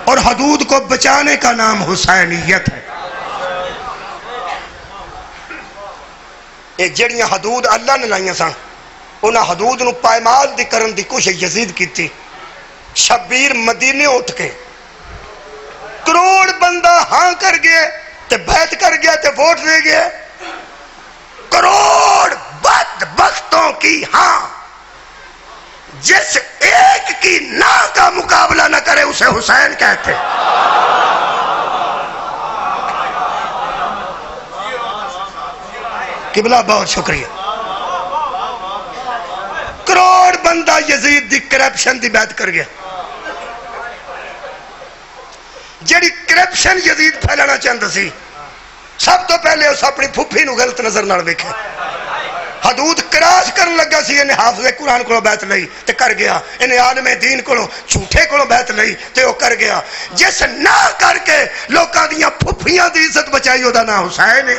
اور حدود کو بچانے کا نام حسینیت ہے۔ یہ جڑیاں حدود اللہ نے لائیاں سن، انہاں حدود نو پائمال دی کرن دی کوشش یزید کی تھی۔ شبیر مدینے اٹھ کے کروڑ بندہ ہاں کر گئے تے بیعت کر گیا تے ووٹ دے گیا، کروڑ بدبختوں کی ہاں، جس ایک کی نا کا مقابلہ نہ کرے اسے حسین کہتے۔ قبلہ بہت شکریہ۔ کروڑ بندہ یزید دی کرپشن دی بیعت کر گیا۔ جیڑی کرپشن یزید پھیلانا چاہتا سی، سب تو پہلے اس اپنی پھپھی نو غلط نظر نال ویکھے۔ حدود کراس کرن لگا سی، انہیں حافظ قرآن کو بیعت لئی تے کر گیا، انہیں عالم دین کو جھوٹے کو بیعت لئی تے وہ کر گیا۔ جس نہ کر کے لوکاں دیاں پھپھیاں دی عزت بچائی او دا نام حسین ہے۔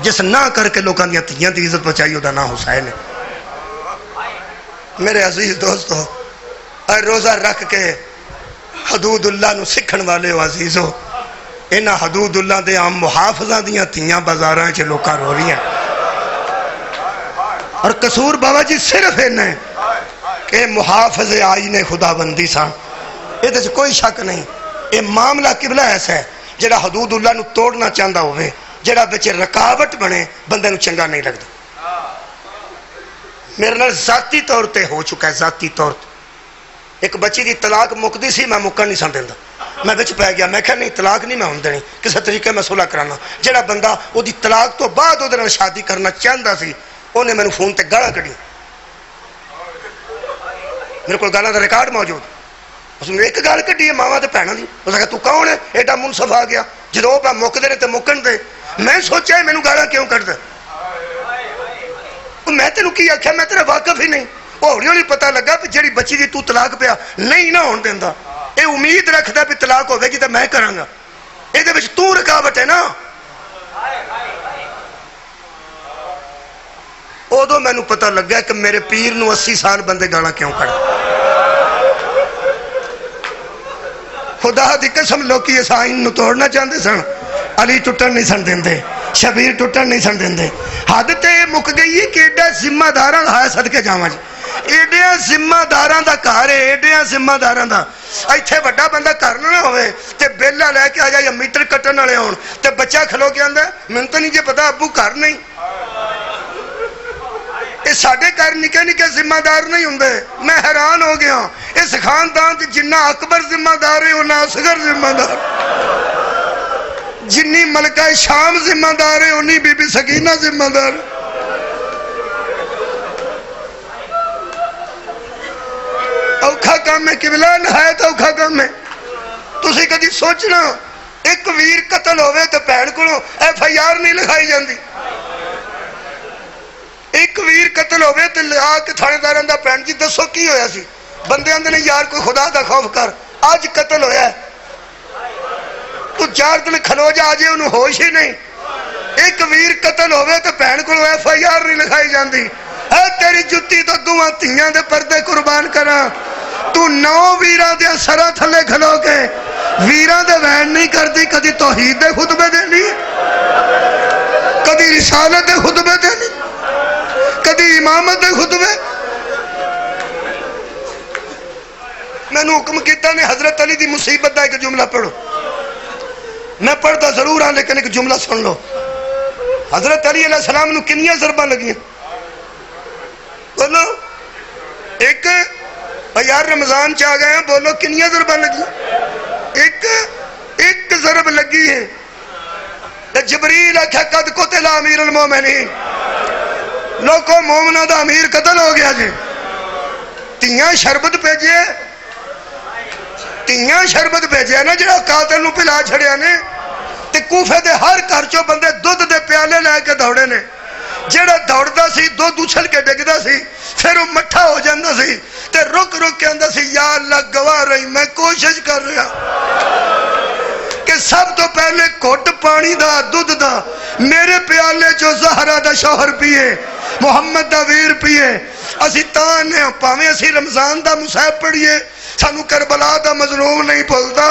جس نہ کر کے لوکاں دیاں تھیاں دی عزت بچائی او دا نام حسین ہے۔ میرے عزیز دوستو، اے روزہ رکھ کے حدود اللہ نو سکھن والے ہو عزیزو، انہاں حدود اللہ دے عام محافظاں دیاں تھیاں بازاراں چ لوکاں رو رہی ہیں۔ اور قصور بابا جی صرف انہیں کہ محافظ آئین خدا بندی سان، یہ کوئی شک نہیں۔ یہ معاملہ قبلہ ایسا ہے جڑا حدود اللہ نو توڑنا چاہتا ہوئے، جڑا بچے رکاوٹ بنے، بندے نو چنگا نہیں لگتا۔ میرے نال ذاتی طور تے ہو چکا ہے، ذاتی طور تے ایک بچی دی طلاق مکدی سی، میں مکن نہیں سن دیندا، میں بچ پہ گیا، میں کہا نہیں طلاق نہیں میں ہوں دینی، کسی طریقے میں صلح کرانا۔ جڑا بندہ وہ دی طلاق تو بعد وہ دے شادی کرنا چاہتا سی، انہیں میں نے فون تے گالا کڑی، میرے کو گالا دا ریکارڈ موجود، اس نے ایک گال کڑی ہے ماما تے بہناں دی۔ اس نے کہا تو کون ہے ایڈا منصف آ گیا، جدو وہ پہ مکدے نے تے مکن دے۔ میں سوچا ہے مینوں گالا کیوں کر دے، میں تینوں کی آکھیا، میں تیرا واقف ہی نہیں۔ ہولی ہولی پتہ لگا کہ جڑی بچی دی تو طلاق پیا نہیں نہ ہون دیندا، اے امید رکھدا بھی طلاق ہوے گی تے میں کراں گا، اے دے وچ تو رکاوٹ ہے نا۔ ادو مینوں پتہ لگا کہ میرے پیر نو 80 سال بندے گالاں کیوں کڑ۔ خدا دی قسم لوکی اس آئین نو توڑنا چاہتے سن، علی ٹوٹن نہیں سن دیندے، شبیر ٹوٹن نہیں سن دیندے۔ حد تے مک گئی ہے کہ ایڈا ذمہ داراں ہایا صدقے جاواں جی، ایڈیاں ذمہ داراں دا گھر ہے، ایڈیاں ذمہ داراں دا۔ ایتھے بڑا بندہ گھر نہ ہوئے تے بیلا لے کے آ جائے یا میٹر کٹن والے ہون تے بچہ کھلو کے آندا مینوں تے نہیں جے پتہ ابو گھر نہیں۔ یہ ساڈے گھر نکے نکے ذمہ دار نہیں ہوندے۔ میں حیران ہو گیا، اس خاندان جنہ اکبر ذمہ دار ہے انہاں اصغر ذمہ دار، جنی ملکہ شام ذمہ دار ہے انہی بی بی سکینہ ذمہ دار۔ اوکھا کام ہے قبلہ، نہایت اوکھا کام ہے۔ تسی کدی سوچنا ایک ویر قتل ہوئے تو بہن کو ایف آئی آر نہیں لکھائی جاندی، ایک ویر قتل ہوئے تو آ کے تھانے داران دا بہن جی دسو کی ہویا سی، بندے آندے نے یار کوئی خدا دا خوف کر، آج قتل ہویا ہے، تو 4 دن کھلو جا آجے انہوں ہوش ہی نہیں۔ ایک ویر قتل ہوئے تو بہن کو ایف آئی آر نہیں لکھائی جاندی۔ اے تیری جتی تو دوہاں تیاں دے پردے قربان کراں، تو 9 ویراں دے سرا تھلے کھلو کے ویراں دے وین نہیں کر دی، کدی توحید دے خطبے دے نہیں، کدی رسالت دے خطبے دے نہیں، کدی امامت دے خطبے۔ میں نے حکم کیتا نے حضرت علی دی مصیبت دا ایک جملہ پڑھو، میں پڑھتا ضرور ہاں لیکن ایک جملہ سن لو۔ حضرت علی علیہ السلام نو کنیاں ضرباں لگیاں بولو؟ ایک یار رمضان چاہ گئے ہیں، بولو کنیاں ضرباں لگیاں؟ ایک ضرب لگی ہے۔ جبریل آکھا قد قتل امیر المومنین، لوگوں مومنہ دا امیر قتل ہو گیا جی۔ تیاں شربت بھیجے، تیاں شربت بھیجے نا جڑا قاتل نو پلا چھڑیا نے، تے کوفے دے ہر گھر چوں بندے دودھ دے پیالے لے کے دوڑے نے، جڑا دوڑدا سی دودھ اچھل کے ڈگدا سی، پھر وہ مٹھا ہو جاندا سی تے رک رک کے آندا سی یا اللہ گواہ رہی میں کوشش کر رہا کہ سب تو پہلے گھٹ پانی دا دودھ دا میرے پیالے چو زہرا دا شوہر پیے، محمد دا ویر پیے، اسی تانے پاویں اسی رمضان دا مصحف پڑھیے سانو کربلا دا مظلوم نہیں بھولدا،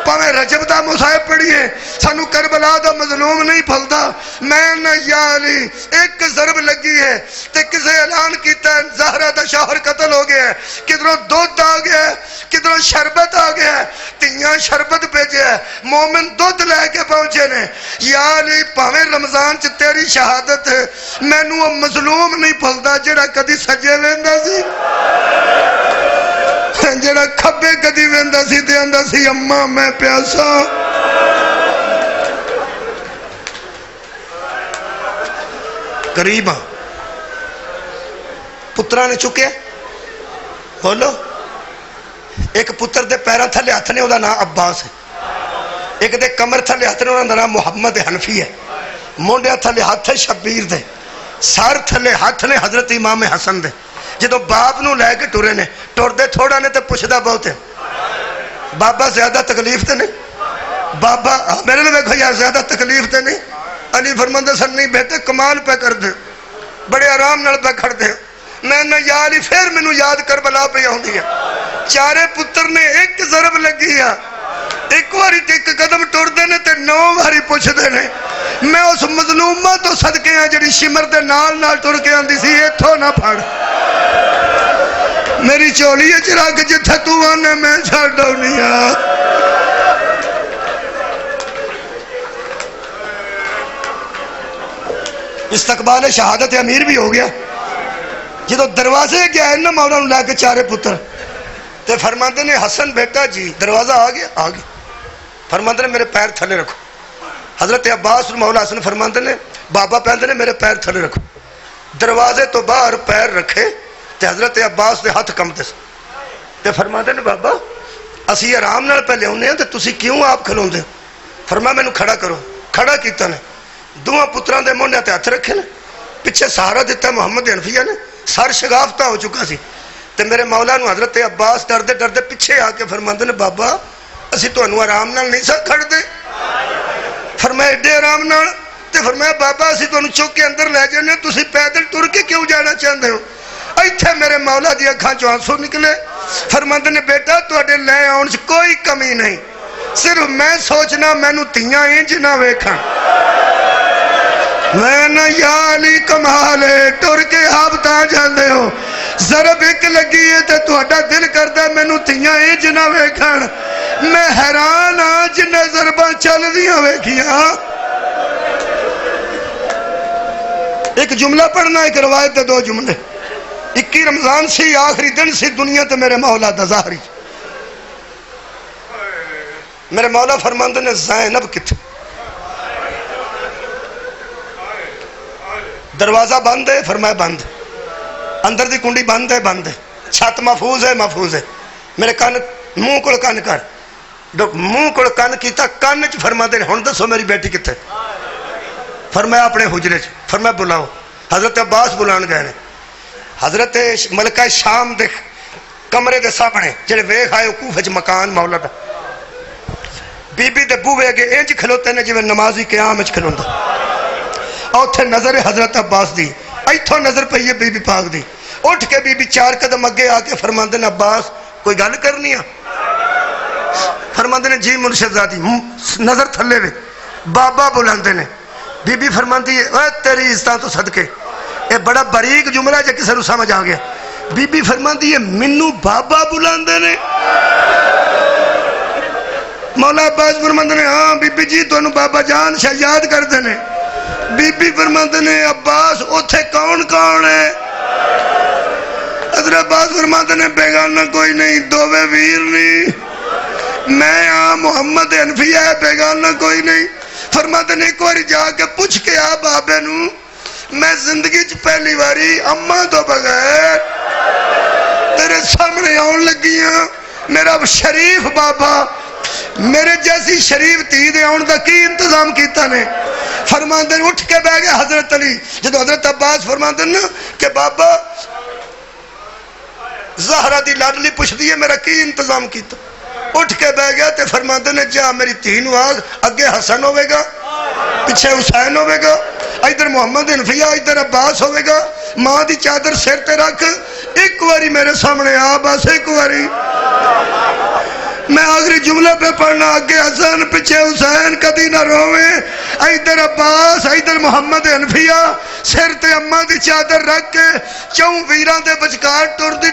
پاویں رجب دا مصحف پڑھیے سانو کربلا دا مظلوم نہیں بھولدا۔ میں نہ یا علی ایک ضرب لگی ہے تے کسے اعلان کیتا ہے زہرا دا شوہر قتل ہو گیا ہے، کدھروں دودھ آ گیا ہے، کدھروں شربت آ گیا ہے، تیاں شربت بھیجے ہے، مومن دودھ لے کے پہنچے نے۔ یا علی پاویں رمضان چ تیری شہادت ہے، مینوں وہ مظلوم نہیں بھولدا جڑا کدی سجے ویندا سی، جڑا کھبے کدی ویندا سی تے آندا سی اماں میں پیاسا۔ قریب پترا نے چکے بولو، ایک پتر دے پیراں تھلے ہاتھ نے، وہ نام عباس ہے، ایک دے کمر تھلے ہاتھ نے، وہ نام محمد حنفی ہے، مونڈیا تھلے ہاتھ شبیر دے، سار تھلے ہاتھ نے حضرت امام حسن دے۔ جدو باپ نو لے کے ٹورے نے، ٹور دے تھوڑا نے تے پوچھدا بہت ہے، بابا زیادہ تکلیف تے نہیں؟ بابا میرے نے دیکھو یار زیادہ تکلیف تے نہیں؟ علی فرماندے سن نہیں بیٹے کمال پہ کر دے، بڑے آرام نال پہ کھڑ دے۔ میں نے یا علی پھر مینوں یاد کربلا پہ آوندی ہے، چارے پتر نے ایک ضرب لگی ہے، ایک واری تے ایک قدم ٹر دے نے تے 9 واری پوچھ دے نے۔ میں اس مظلومہ تو صدقے ہیں جڑی شمر دے نال نال ٹر کے آندی سی ایتھوں نہ پھڑ، میری چولی چرا کے جتھے تو آنے میں چھڑ ہونی ہے۔ استقبال شہادت امیر بھی ہو گیا۔ جدو دروازے گیا ہے نا مولا لے کے چارے پتر تے فرماندے نے حسن بیٹا جی دروازہ آ گیا، آ گیا۔ فرماندے نے میرے پیر تھلے رکھو۔ حضرت عباس مولا حسن فرماندے نے بابا پہندے نے میرے پیر تھلے رکھو۔ دروازے تو باہر پیر رکھے تے حضرت عباس دے ہاتھ کمتے سے تے فرماندے نے بابا اسی آرام نال پہ لے ہیں تے تسی کیوں آپ کھلوندے؟ فرمایا مینوں کھڑا کرو، کھڑا کیتا نے، دوہاں پتراں دے مونڈے تے ہاتھ رکھے نے، پیچھے سہارا دیتا محمد حنفیہ نے، سر شگافتہ ہو چکا سی تے میرے مولا نو حضرت عباس ڈردے ڈردے پیچھے آ کے فرماندے نے بابا اسی تانوں آرام نال نہیں سا کھڑ دے؟ فرمایا ایڈے آرام نال؟ تے فرمایا بابا اسی تانوں چک کے اندر لے جانے، تسی پیدل ٹر کے کیوں جانا چاہندے ہو؟ ایتھے میرے مولا دی اکھاں چوں آنسو نکلے۔ فرماندے نے بیٹا تواڈے لے آن چ کوئی کمی نہیں، صرف میں سوچنا مینوں تیاں انج نہ ویکھن۔ میں نہ یا علی کمال ہے، ٹر کے آپ تاں جاندے ہو، ضرب ایک لگی ہے تے تہاڈا دل کردا مینوں تیاں انج نہ ویکھن۔ میں حیران ہاں جنہیں ضرباں چل دیاں ویکھیاں۔ ایک جملہ پڑھنا، ایک روایت دے 2 جملے۔ 21 رمضان سی، آخری دن سی دنیا تے میرے مولا دا ظاہری۔ میرے مولا فرماندے نے زینب کتھے؟ دروازہ بند ہے؟ فرمایا بند۔ اندر دی کنڈی بند ہے؟ بند ہے۔ چھت محفوظ ہے؟ محفوظ ہے۔ میرے کان منہ کو کان کر، منہ کو کان کیتا، کان چ فرماندے نے ہن دسو میری بیٹی کتھے؟ فرمایا اپنے حجرے چ۔ فرمایا بلاؤ۔ حضرت عباس بلان گئے نے، حضرت ملکہ شام دے کمرے دے سامنے جڑے ویکھ آئے کوفے چ مکان مولا دا، بی بی دے بوے اگے انج کھلوتے نے جویں نمازی قیام وچ کھلوندا، اوتھے نظر ہے حضرت عباس دی، ایتھوں نظر پئی ہے بی بی پاک دی۔ اٹھ کے بی بی 4 قدم اگے آ کے فرماندے نے عباس کوئی گل کرنی ہے؟ فرماندے نے جی مرشد زادی، نظر تھلے وے بابا بلاندے نے۔ بی بی فرماندی ہے اے تیری عزتاں تو صدقے، اے بڑا باریک جملہ جے کسے نوں سمجھ آ گیا۔ بی بی فرماندی ہے مینوں بابا بلاندے نے؟ مولا عباس فرماندے نے ہاں بی بی جی تانوں بابا جان شاہ یاد کردے نے۔ بی بی فرماندے نے عباس اوتھے کون کون ہے؟ حضرت عباس فرماندے نے بیگانہ کوئی نہیں، دوویں ویر نہیں، میں ہاں محمد حنفیہ ہے، بیگانہ کوئی نہیں۔ فرماندے نے ایک باری جا کے پوچھ کے آ بابے نوں، میں زندگی چ پہلی باری اماں تو بغیر تیرے سامنے آن لگی ہاں، میرا شریف بابا میرے جیسی شریف تھی دے آن دا کی انتظام کیتا نے؟ فرماندے نے اٹھ کے بہ گئے حضرت علی۔ جدو حضرت عباس فرماندے نا کہ بابا زہرہ دی لاڈلی پوچھ دیئے میرا کی انتظام کیتا، اٹھ کے بہ گیا تے فرماندے نے جا میری تین آگ اگے حسن ہوئے گا، پیچھے حسین ہوئے گا، ادھر محمد حنفیہ ادھر عباس ہوئے گا، ماں دی چادر سر تے رکھ، ایک واری میرے سامنے آ، بس ایک واری۔ میں آخری جملہ پہ پڑھنا، آگے حسن پیچھے حسین، کدی نہ رویں، ادھر عباس ادھر محمد حنفیہ، سر تے اماں دی چادر رکھ کے چوں ویراں دے بچکار ٹردی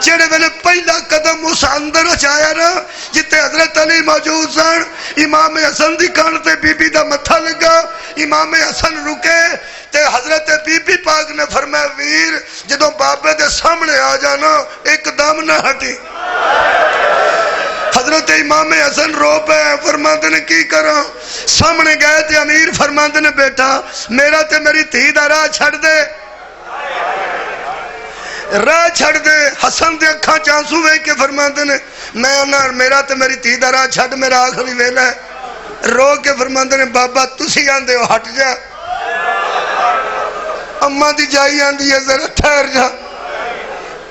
جڑے ویلے پہلا قدم اس اندر اچایا نا جتے حضرت علی موجود سن، امام حسن دی کان تے بی بی دا متھا لگا، امام حسن رکے تے حضرت بی بی پاک نے فرمایا ویر جدوں بابے دے سامنے آ جانا ایک دم نہ ہٹی۔ حضرت امام حسن رو پہ، فرماندے نے کی کراں؟ سامنے گئے تے امیر فرماندے نے بیٹا میرا تے میری دھی دا راہ چھڑ دے، راہ چھڑ دے۔ حسن دے اکھاں چانسو ویکھ کے فرماندے نے میں انہاں میرا تے میری دھی دا راہ چھڑ، میرا آخری ویلا ہے۔ رو کے فرماندے نے بابا تسی آندے ہو ہٹ جا، اماں دی جائی آندی ہے ذرا ٹھہر جا۔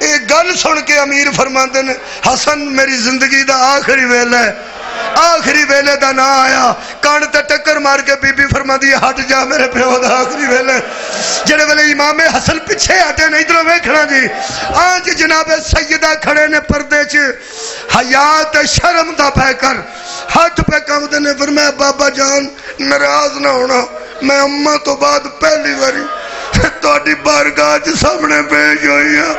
ایک گل سن کے امیر فرماندے نے حسن میری زندگی دا آخری ویلا ہے، آخری ویلے دا نہ آیا، کان تے ٹکر مار کے بی بی فرماندی ہٹ جا میرے پیو دا آخری ویلے۔ جڑے ویلے امام حسن پیچھے ہٹے نے ادھر ویکھنا جی، آج جناب سیدہ کھڑے نے پردے چ، حیات شرم دا پہ کر ہاتھ پہ کمدے نے فرمایا بابا جان ناراض نہ ہونا، میں اماں تو بعد پہلی باری تہاڈی بارگاہ چ سامنے پیش ہوئی ہاں۔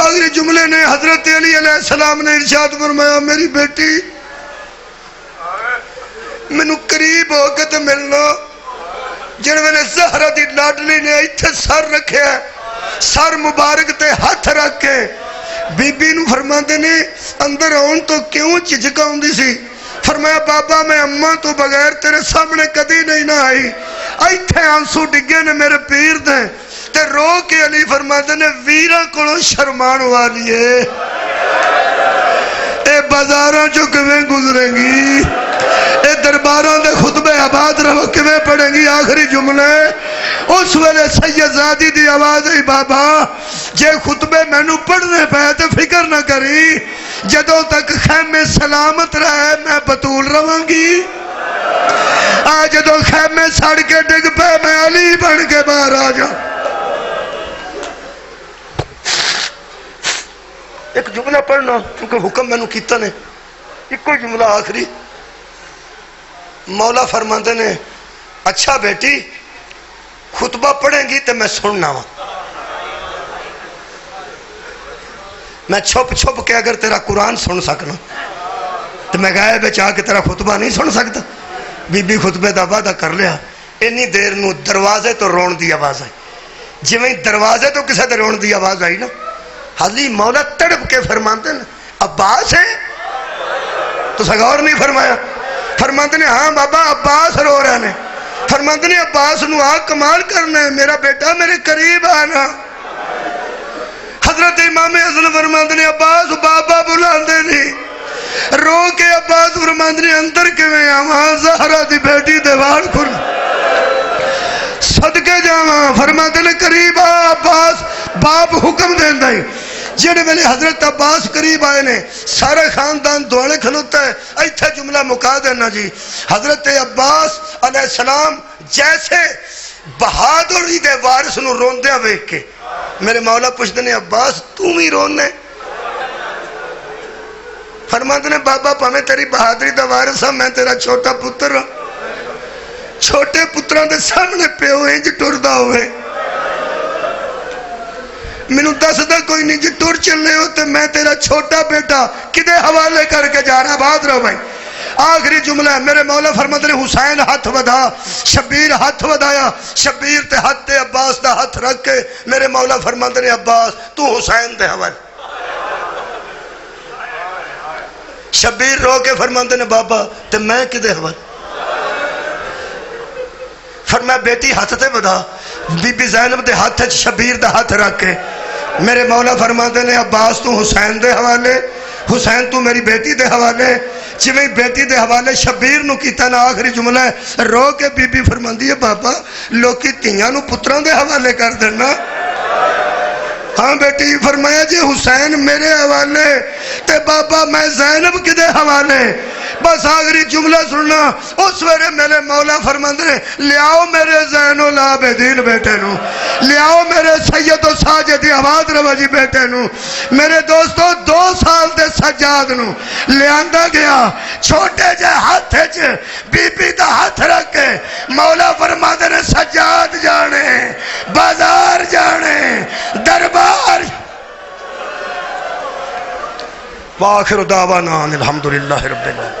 آخری جملے نے حضرت علی علیہ السلام نے ارشاد فرمایا میری بیٹی مینوں قریب ہو کے تے ملنا۔ جڑے ویلے زہرا دی لاڈلی نے ایتھے سر رکھیا، سر مبارک تے ہاتھ رکھ کے بی بی نو فرماندے نے اندر آن تو کیوں جھجک آندی سی؟ فرمایا بابا میں اماں تو بغیر تیرے سامنے کدی نہیں نہ آئی، ایتھے آنسو ڈگے نے میرے پیر دے تے رو کے علی فرماتے نے ویرہ کولوں شرمان والیے اے بازاراں چوں کیویں گزریں گی، اے درباراں دے خطبے آباد رہو کیویں پڑھیں گی۔ آخری جملے اس ویلے سید زادی دی آواز ہے بابا جے خطبے مینوں پڑھنے پے تے فکر نہ کری، جدوں تک خیمے سلامت رہے میں بطول رہاں گی، آج جدوں خیمے سڑ کے ڈگ پے میں علی بن کے باہر آ جا۔ ایک جملہ پڑھنا کیونکہ حکم میں نے کیتا نے، ایک کوئی جملہ آخری مولا فرماندے نے اچھا بیٹی خطبہ پڑھیں گی تو میں سننا ہوں، میں چھپ چھپ کے اگر تیرا قرآن سن سکنا تو میں غائب چاہ کے تیرا خطبہ نہیں سن سکتا۔ بی بی خطبے دا وعدہ کر لیا، اینی دیر نو دروازے تو رون دی آواز آئی، جویں دروازے تو کسے دے رون دی آواز آئی نا، حضی مولا تڑپ کے فرماندے نے عباس ہے؟ تو سغور نہیں فرمایا، فرماندے نے ہاں بابا عباس رو رہے نے، فرماندے نے عباس نو آ کمال کرنا ہے میرا بیٹا میرے قریب آنا۔ حضرت امام حسن فرماندے نے عباس بابا بلاندے نہیں، رو کے عباس فرماندے نے اندر کیویں آواں زہرا دی بیٹی دیوار کھل صدقے جاواں، فرماندے نے قریب آ عباس، باپ حکم دیندا ہے۔ جڑے ویلے حضرت عباس قریب آئے نے سارے خاندان دوڑے کھلوتا ہے۔ ایتھے جملہ مکا دینا جی، حضرت عباس علیہ السلام جیسے بہادری دے وارث نو روندیاں ویکھ کے میرے مولا پوچھتے نے عباس تم ہی رونے؟ فرماتے نے بابا پاویں تیری بہادری دا وارث ہاں، میں تیرا چھوٹا پتر ہوں، چھوٹے پتراں دے سامنے پیو انج ٹردا ہوئے، مینوں دسدا کوئی نہیں جی ٹر چلے ہو تے میں تیرا چھوٹا بیٹا کدے حوالے کر کے جا رہا، بات رہو بھائی۔ آخری جملہ ہے میرے مولا فرماتے نے حسین ہاتھ ودا، شبیر ہاتھ ودایا، شبیر تے ہاتھ تے عباس دا ہاتھ رکھ کے میرے مولا فرماتے نے عباس تو حسین دے حوالے۔ شبیر رو کے فرماتے نے بابا تے میں کدے حوالے؟ فرمایا بیٹی ہاتھ تے ودا، بی بی زینب دے ہاتھ شبیر دا ہاتھ رکھ کے میرے مولا فرماتے نے عباس تو حسین دے حوالے، حسین تو میری بیٹی دے حوالے، جویں بیٹی دے حوالے شبیر نو کیتا نا۔ آخری جملہ ہے رو کے بی بی فرماندی ہے بابا لوکی تیاں نو پتراں دے حوالے کر دینا۔ ہاں بیٹی، فرمایا جی حسین میرے حوالے تے بابا میں زینب کدے حوالے؟ بس آخری جملہ سننا، اس ویلے میرے مولا فرماندے نے لیاؤ میرے زین العابدین بیٹے نو، لیاؤ میرے سید و ساجد آباد رواجی بیٹے نو، میرے دوستو 2 سال دے سجاد نو لیاندا گیا، چھوٹے جے ہاتھ بی بی دا ہاتھ رکھ کے مولا فرماندے نے سجاد جانے، بازار جانے، دربار۔ وآخر دعوانا الحمدللہ رب العالمین۔